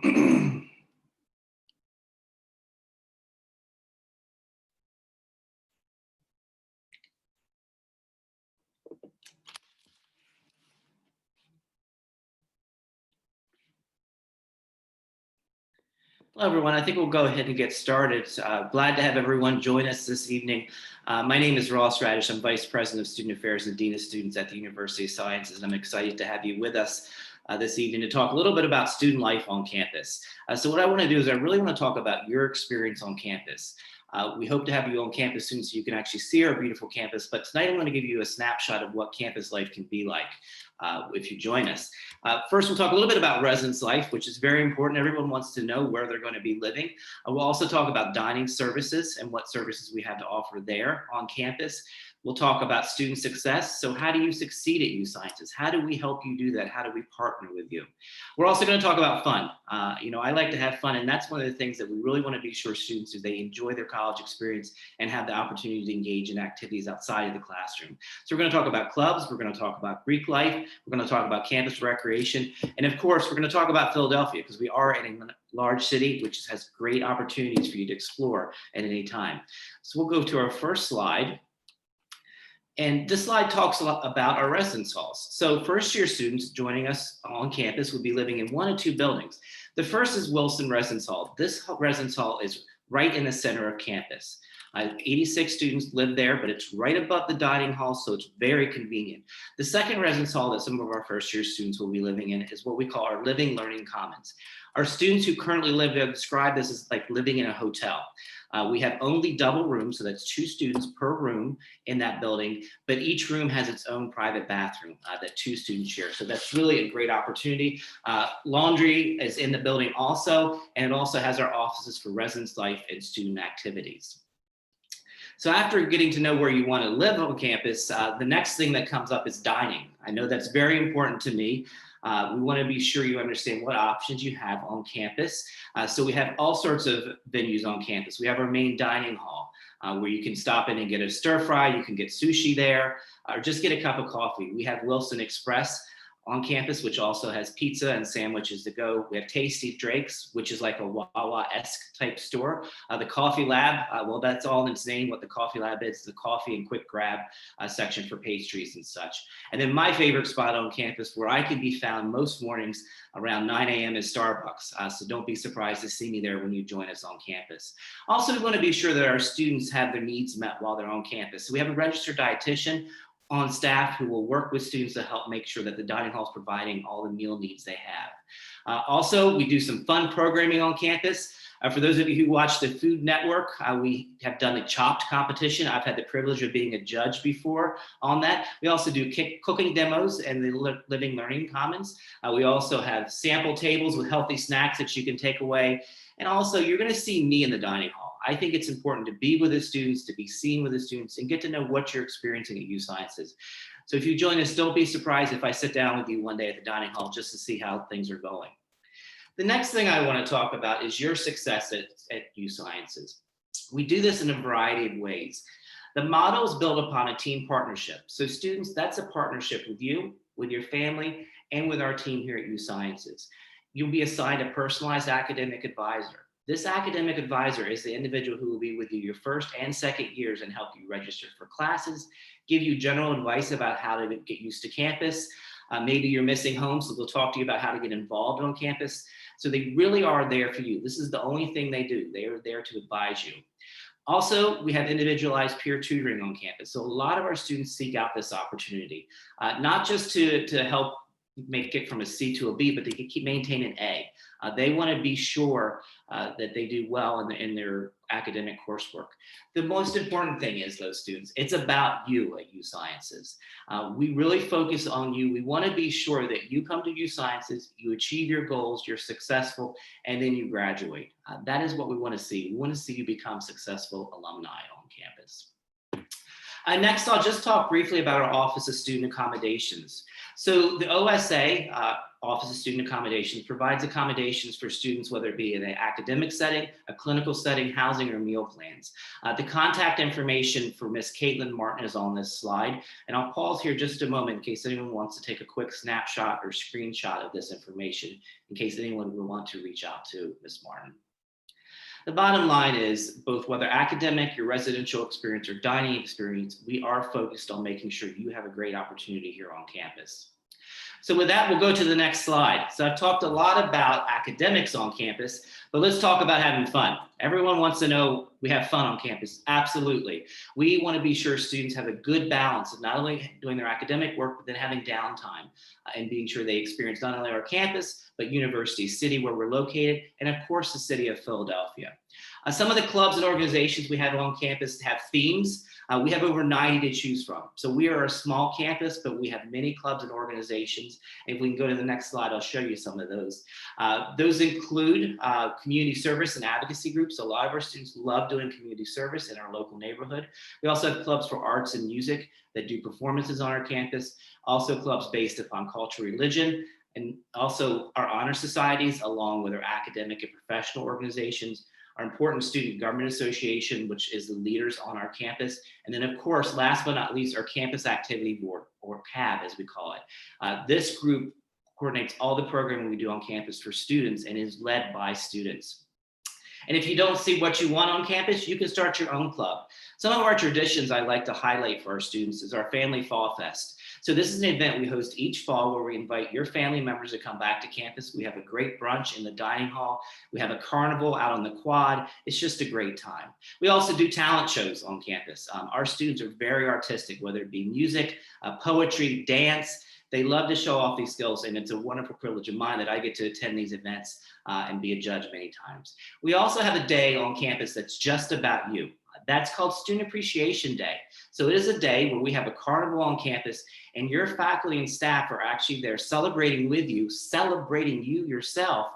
Hello, everyone. I think we'll go ahead and get started. Glad to have everyone join us this evening. My name is Ross Radish. I'm Vice President of Student Affairs and Dean of Students at the University of Sciences. And I'm excited to have you with us this evening to talk a little bit about student life on campus. So what I want to do is I really want to talk about your experience on campus. We hope to have you on campus soon so you can actually see our beautiful campus. But tonight I'm going to give you a snapshot of what campus life can be like if you join us. First, we'll talk a little bit about residence life, which is very important. Everyone wants to know where they're going to be living. We'll also talk about dining services and what services we have to offer there on campus. We'll talk about student success. So how do you succeed at USciences? How do we help you do that? How do we partner with you? We're also going to talk about fun. I like to have fun, and that's one of the things that we really want to be sure students do. They enjoy their college experience and have the opportunity to engage in activities outside of the classroom. So we're going to talk about clubs. We're going to talk about Greek life. We're going to talk about campus recreation. And of course, we're going to talk about Philadelphia because we are in a large city, which has great opportunities for you to explore at any time. So we'll go to our first slide. And this slide talks a lot about our residence halls. So first year students joining us on campus will be living in one of two buildings. The first is Wilson Residence Hall. This residence hall is right in the center of campus. 86 students live there, but it's right above the dining hall, so it's very convenient. The second residence hall that some of our first year students will be living in is what we call our Living Learning Commons. Our students who currently live there describe this as like living in a hotel. We have only double rooms, so that's 2 students per room in that building, but each room has its own private bathroom that 2 students share. So that's really a great opportunity. Laundry is in the building also, and it also has our offices for residence life and student activities. So after getting to know where you want to live on campus, the next thing that comes up is dining. I know that's very important to me. We want to be sure you understand what options you have on campus. So we have all sorts of venues on campus. We have our main dining hall where you can stop in and get a stir fry. You can get sushi there or just get a cup of coffee. We have Wilson Express on campus, which also has pizza and sandwiches to go. We have Tasty Drake's, which is like a Wawa-esque type store. The Coffee Lab, well, that's all in its name. What the Coffee Lab is the coffee and quick grab section for pastries and such. And then my favorite spot on campus where I can be found most mornings around 9 a.m. is Starbucks. So don't be surprised to see me there when you join us on campus. Also, we want to be sure that our students have their needs met while they're on campus. So we have a registered dietitian on staff who will work with students to help make sure that the dining hall is providing all the meal needs they have. Also, we do some fun programming on campus. For those of you who watch the Food Network, we have done a Chopped competition. I've had the privilege of being a judge before on that. We also do cooking demos and the Living Learning Commons. We also have sample tables with healthy snacks that you can take away. And also, you're going to see me in the dining hall. I think it's important to be with the students, to be seen with the students, and get to know what you're experiencing at USciences. So if you join us, don't be surprised if I sit down with you one day at the dining hall just to see how things are going. The next thing I want to talk about is your success at USciences. We do this in a variety of ways. The model is built upon a team partnership. So students, that's a partnership with you, with your family, and with our team here at USciences. You'll be assigned a personalized academic advisor. This academic advisor is the individual who will be with you your first and second years and help you register for classes, give you general advice about how to get used to campus. Maybe you're missing home, so they'll talk to you about how to get involved on campus. So they really are there for you. This is the only thing they do. They are there to advise you. Also, we have individualized peer tutoring on campus. So a lot of our students seek out this opportunity, not just to help make it from a C to a B, but they can keep maintaining an A. They want to be sure that they do well in their academic coursework. The most important thing is, those students, it's about you at USciences. We really focus on you. We want to be sure that you come to USciences, you achieve your goals, you're successful, and then you graduate. That is what we want to see. We want to see you become successful alumni on campus. Next, I'll just talk briefly about our Office of Student Accommodations. So the OSA Office of Student Accommodations provides accommodations for students, whether it be in an academic setting, a clinical setting, housing, or meal plans. The contact information for Ms. Caitlin Martin is on this slide, and I'll pause here just a moment in case anyone wants to take a quick snapshot or screenshot of this information, in case anyone would want to reach out to Ms. Martin. The bottom line is both whether academic, your residential experience, or dining experience, we are focused on making sure you have a great opportunity here on campus. So with that, we'll go to the next slide. So I've talked a lot about academics on campus, but let's talk about having fun. Everyone wants to know we have fun on campus. Absolutely. We want to be sure students have a good balance of not only doing their academic work, but then having downtime and being sure they experience not only our campus, but University City where we're located, and of course the city of Philadelphia. Some of the clubs and organizations we have on campus have themes. We have over 90 to choose from. So we are a small campus, but we have many clubs and organizations. If we can go to the next slide, I'll show you some of those. Those include community service and advocacy groups. A lot of our students love doing community service in our local neighborhood. We also have clubs for arts and music that do performances on our campus. Also clubs based upon culture, religion, and also our honor societies, along with our academic and professional organizations, our important Student Government Association, which is the leaders on our campus. And then of course, last but not least, our Campus Activity Board, or CAB as we call it. This group coordinates all the programming we do on campus for students and is led by students. And if you don't see what you want on campus, you can start your own club. Some of our traditions I like to highlight for our students is our Family Fall Fest. So this is an event we host each fall where we invite your family members to come back to campus. We have a great brunch in the dining hall. We have a carnival out on the quad. It's just a great time. We also do talent shows on campus. Our students are very artistic, whether it be music, poetry, dance. They love to show off these skills, and it's a wonderful privilege of mine that I get to attend these events and be a judge many times. We also have a day on campus that's just about you. That's called Student Appreciation Day. So it is a day where we have a carnival on campus and your faculty and staff are actually there celebrating with you, celebrating you yourself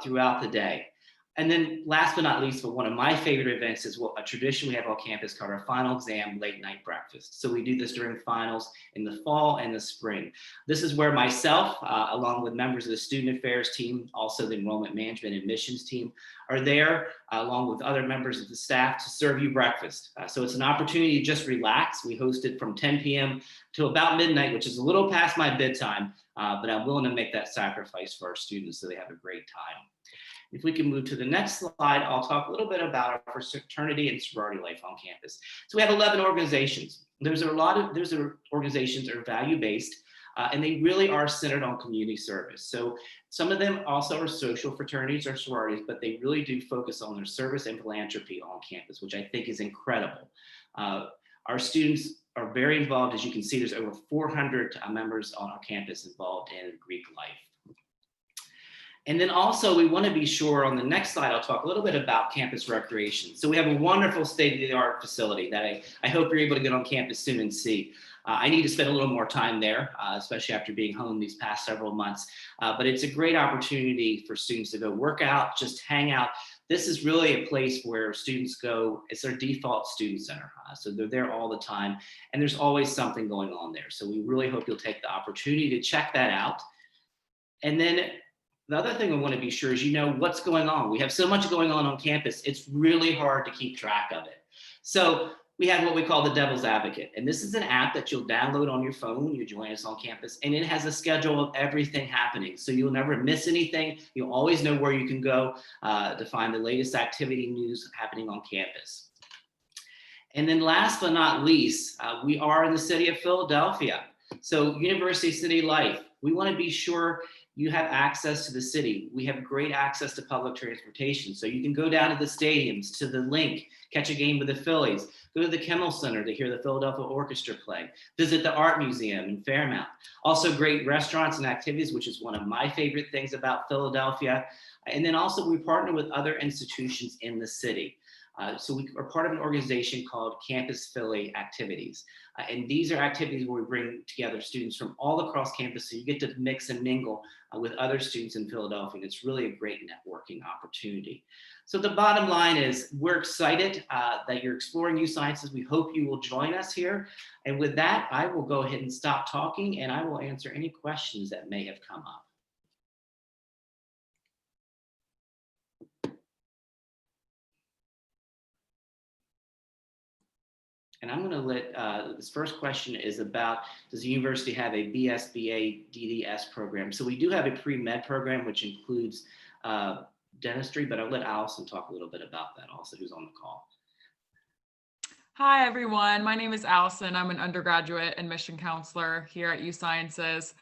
throughout the day. And then last but not least, but one of my favorite events is a tradition we have on campus called our final exam late night breakfast. So we do this during finals in the fall and the spring. This is where myself, along with members of the student affairs team, also the enrollment management admissions team, are there along with other members of the staff to serve you breakfast. So it's an opportunity to just relax. We host it from 10 p.m. to about midnight, which is a little past my bedtime, but I'm willing to make that sacrifice for our students so they have a great time. If we can move to the next slide, I'll talk a little bit about our fraternity and sorority life on campus. So we have 11 organizations. Those are organizations that are value-based, and they really are centered on community service. So some of them also are social fraternities or sororities, but they really do focus on their service and philanthropy on campus, which I think is incredible. Our students are very involved. As you can see, there's over 400 members on our campus involved in Greek life. And then also we want to be sure on the next slide, I'll talk a little bit about campus recreation. So we have a wonderful state-of-the-art facility that I hope you're able to get on campus soon and see. I need to spend a little more time there, especially after being home these past several months. But it's a great opportunity for students to go work out, just hang out. This is really a place where students go, it's their default student center. So they're there all the time and there's always something going on there. So we really hope you'll take the opportunity to check that out. And then the other thing we want to be sure is you know what's going on. We have so much going on campus, it's really hard to keep track of it. So we have what we call the Devil's Advocate. And this is an app that you'll download on your phone when you join us on campus. And it has a schedule of everything happening. So you'll never miss anything. You'll always know where you can go to find the latest activity news happening on campus. And then last but not least, we are in the city of Philadelphia. So University City Life, we want to be sure you have access to the city. We have great access to public transportation. So you can go down to the stadiums, to the Link, catch a game with the Phillies, go to the Kimmel Center to hear the Philadelphia Orchestra play, visit the Art Museum in Fairmount. Also great restaurants and activities, which is one of my favorite things about Philadelphia. And then also we partner with other institutions in the city. So we are part of an organization called Campus Philly Activities. And these are activities where we bring together students from all across campus. So you get to mix and mingle with other students in Philadelphia. And it's really a great networking opportunity. So the bottom line is we're excited that you're exploring USciences. We hope you will join us here. And with that, I will go ahead and stop talking and I will answer any questions that may have come up. And I'm going to let, this first question is about, does the university have a BSBA DDS program? So we do have a pre-med program, which includes dentistry, but I'll let Allison talk a little bit about that also, who's on the call. Hi, everyone. My name is Allison. I'm an undergraduate admission counselor here at USciences.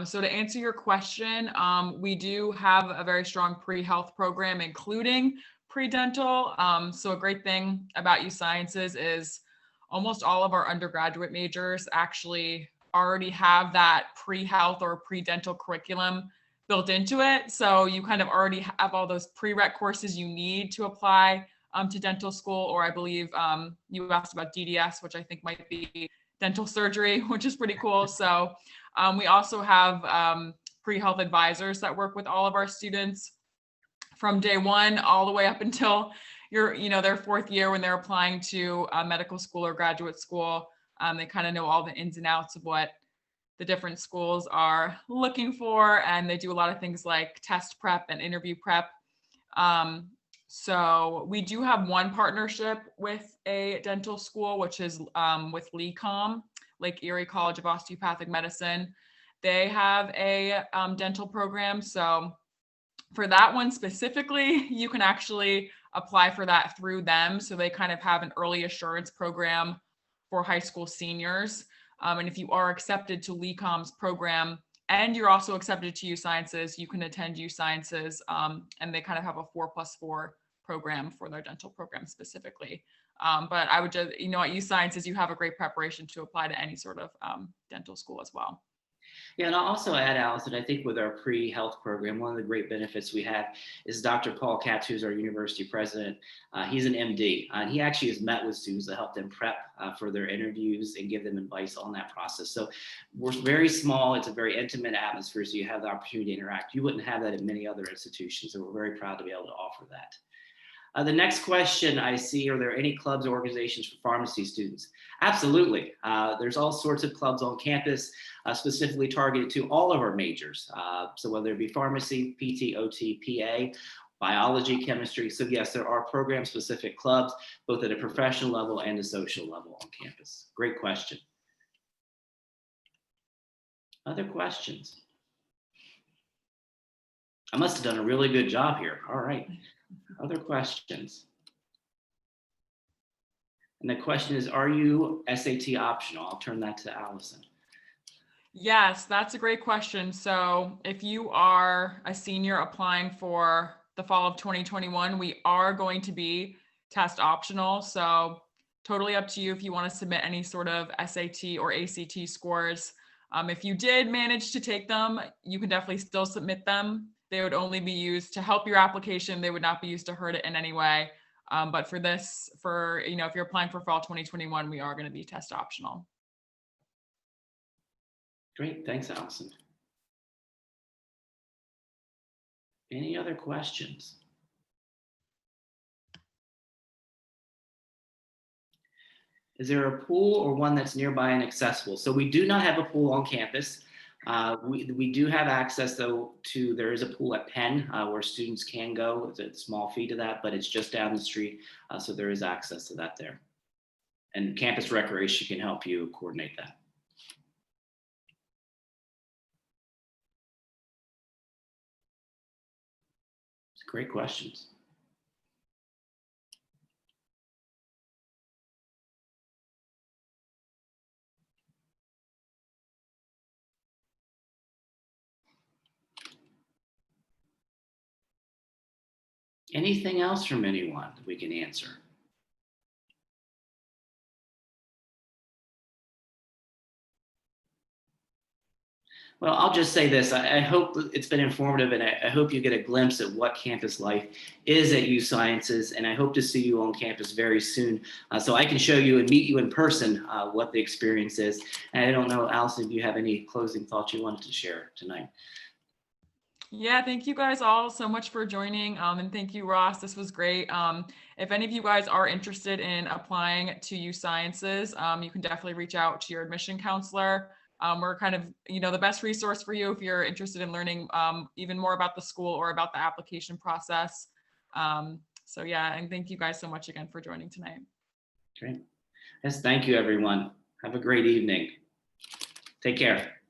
So to answer your question, we do have a very strong pre-health program, including pre-dental. So a great thing about USciences is almost all of our undergraduate majors actually already have that pre-health or pre-dental curriculum built into it. So you kind of already have all those prereq courses you need to apply to dental school, or I believe you asked about DDS, which I think might be dental surgery, which is pretty cool. So we also have pre-health advisors that work with all of our students from day one all the way up until their fourth year when they're applying to medical school or graduate school. They kind of know all the ins and outs of what the different schools are looking for, and they do a lot of things like test prep and interview prep. So we do have one partnership with a dental school, which is with LECOM, Lake Erie College of Osteopathic Medicine. They have a dental program. So for that one specifically, you can actually apply for that through them. So they kind of have an early assurance program for high school seniors. And if you are accepted to LECOM's program and you're also accepted to USciences, you can attend USciences, and they kind of have a 4+4 program for their dental program specifically. But I would just, at USciences, you have a great preparation to apply to any sort of dental school as well. Yeah, and I'll also add, Allison, I think with our pre-health program, one of the great benefits we have is Dr. Paul Katz, who's our university president. He's an MD, and he actually has met with students to help them prep for their interviews and give them advice on that process. So we're very small. It's a very intimate atmosphere, so you have the opportunity to interact. You wouldn't have that at many other institutions, so we're very proud to be able to offer that. The next question I see, are there any clubs or organizations for pharmacy students? Absolutely. There's all sorts of clubs on campus, specifically targeted to all of our majors. So whether it be pharmacy, PT, OT, PA, biology, chemistry. So yes, there are program-specific clubs, both at a professional level and a social level on campus. Great question. Other questions? I must have done a really good job here. All right. Other questions? And the question is, are you SAT optional? I'll turn that to Allison. Yes, that's a great question. So if you are a senior applying for the fall of 2021, we are going to be test optional. So totally up to you if you want to submit any sort of SAT or ACT scores. If you did manage to take them, you can definitely still submit them. They would only be used to help your application. They would not be used to hurt it in any way. But for this, if you're applying for fall 2021, we are going to be test optional. Great, thanks, Allison. Any other questions? Is there a pool or one that's nearby and accessible? So we do not have a pool on campus. We do have access, though, there is a pool at Penn where students can go. It's a small fee to that, but it's just down the street. So there is access to that there. And campus recreation can help you coordinate that. Great questions. Anything else from anyone that we can answer? Well, I'll just say this. I hope it's been informative, and I hope you get a glimpse at what campus life is at USciences, and I hope to see you on campus very soon so I can show you and meet you in person what the experience is. And I don't know, Allison, if you have any closing thoughts you wanted to share tonight. Yeah, thank you guys all so much for joining. And thank you, Ross. This was great. If any of you guys are interested in applying to USciences, you can definitely reach out to your admission counselor. We're kind of, the best resource for you if you're interested in learning even more about the school or about the application process. So yeah, and thank you guys so much again for joining tonight. Great. Yes, thank you, everyone. Have a great evening. Take care.